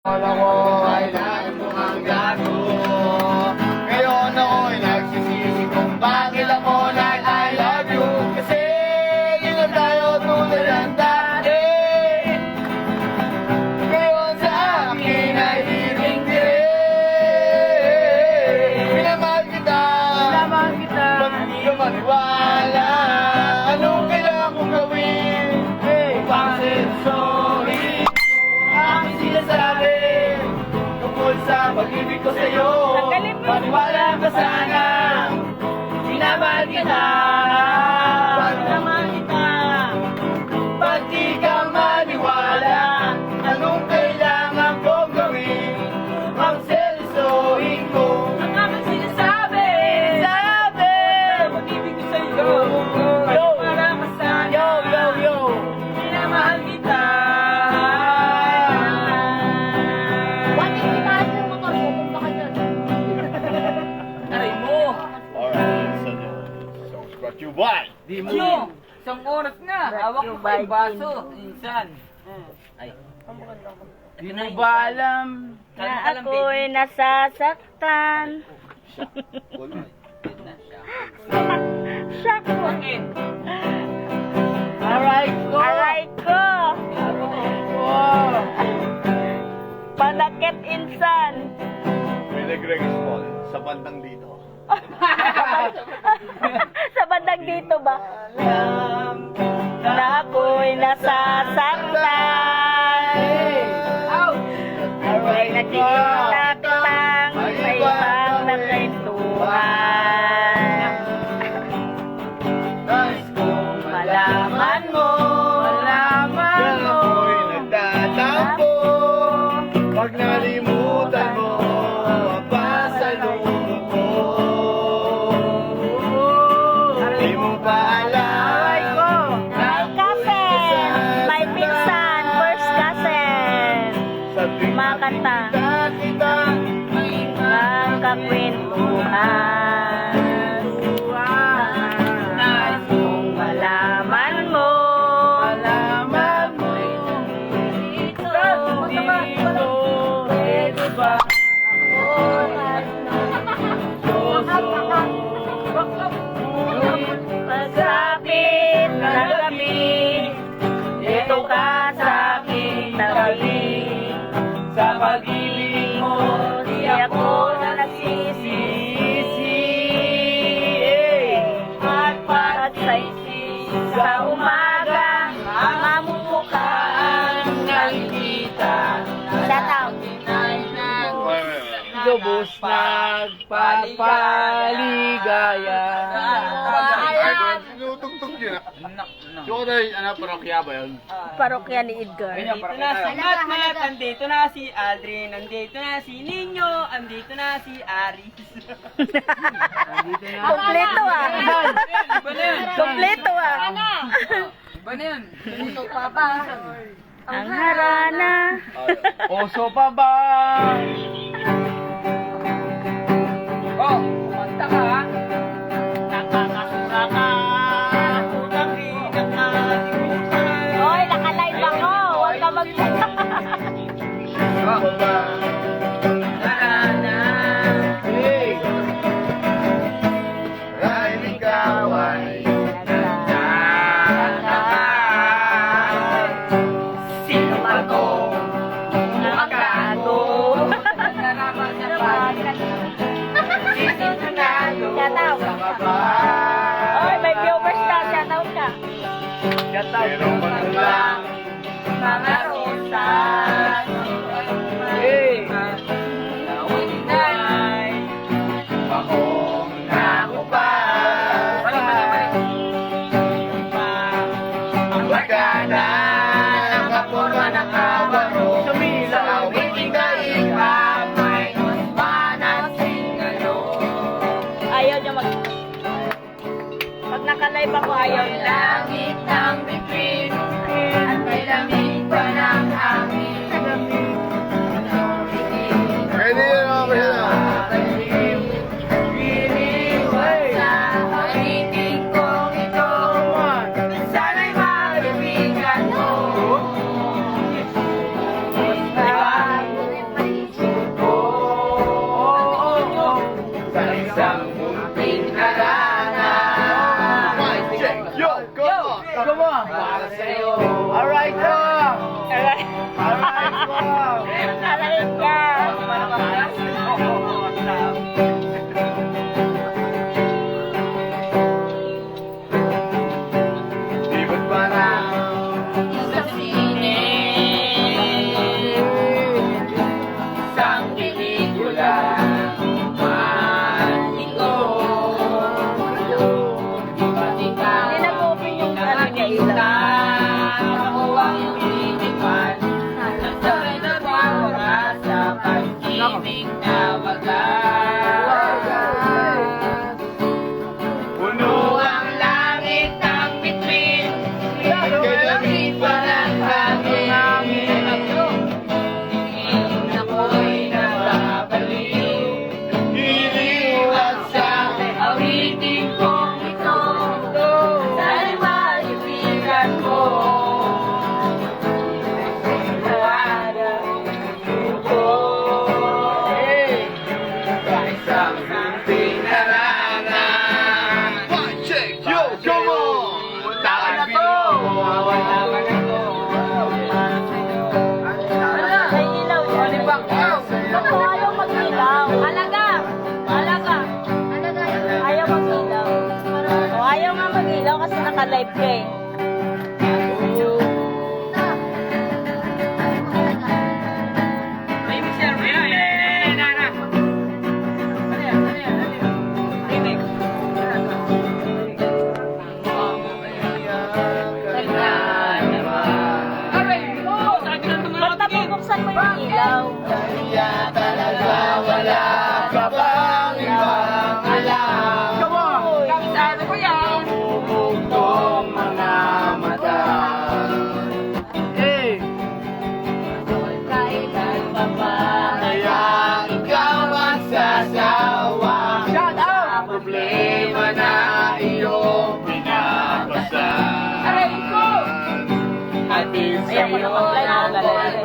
Akala ko ay lagi mo ang gago. Ngayon ako'y nagsisisi kung bakit ako nag I love you. Kasi di na tayo tulad ng dati. Ngayon sa akin ay hiring-hiring. Minamahal kita, ba't di ka maniwala? Anong kailangan kong gawin? Upang sorry. Aking sinasabi tungkol sa pag-ibig ko sa'yo. Maniwala ka sana, sinamahal kita. Sinamahal kita. Pag di ka maniwala, anong kailangan kong gawin? Ang seryosohin ko ang aking sinasabi. Sabi pag-ibig ko sa'yo. Maniwala ka sana, sinamahal kita. Why? Di mo. Isang oras nga. Hawak mo pa yung baso. Insan. Ay. Di mo ba alam? Na ako'y nasasaktan. Shock ko. Aray ko. Aray ko. Wow. Panakit insan. May nag-respond sa bandang dito. Sa bandang dito ba? Na ako'y nasasaktan. Ako'y nakikita kitang sa ibang nagkaintuhan. Nais kong Malaman mo. Kaya ako'y nagtatampo. Pag nalimutan mo ang pasalubong ko. Di mo ba alam? May cousin. May pinsan. First cousin. Makanta. Ang kakwentuhan. Nais kong malaman mo. Pwede ba? Pagsapit na gabi, dito ka sa aking tabi. Sa pag-ibig mo, Di ako na nagsisisi. At pagsaisi sa umaga, ang amumukhaan nakikita. Shout out. lubos nagpapaligaya. Tinutugtog yun ah. So, parokya ba yun? Parokya ni Edgar. Andito na si Matmat, andito na si Aldrin, andito na si Nino, andito na si Aris. Andito na. Kompleto ah. Iba na yun. Kompleto ah. Iba na yun. Ang harana. Oso pa ba? Oh, kumanta ka ha? Nakakasura ka. Hoy, naka-live ako. Huwag ka magpunta. Hey! Dahil ikaw ay Sino ba to? Makado. Shoutout. Hoy, may viewers na. Shoutout ka. pero manulang Mga rosas. Hey! akong nakupal. Ang magana ng kaporma ng kabaro sa awiting daigma may manasing ano. Ayaw niya mag... Pag naka-live ako, ayaw niya. Langit ng bituin at may lamig pa ng hangin. Pwede yun ako yun ah. Sa awiting kong ito, sana'y magbibigan mo. aming tawagan. Puno ang langit ng bituin, kalamig pa ng hangin. Tingin ako'y nababaliw, Iniwan sa awitin kong ito, sana'y maibigan mo. Tawagan ko, isang pinarangan. One, check, yo, come on! Tawa na to! Tawa na to! May ilaw dyan. Ako ayaw mag-ilaw. Alaga! Alaga! Ayaw mag-ilaw. O, ayaw nga mag-ilaw kasi naka-live ka eh. Ay, Michelle, ayan, na. Ano yan? Remix. Aray, oh, sabi ng mga Ba't napupuksan mo yung ilaw? Kaya talaga wala ka bang ibang alam? Come on! Sabi ko yan! Bumugtong mga mata. Hey! Kailan pa ba? Kaya ikaw magsasawa. Shout out! Ang problema na iyong pinapasa. Aray ko! Atin Ayaw ko na sa'yo mag-live ang talaga.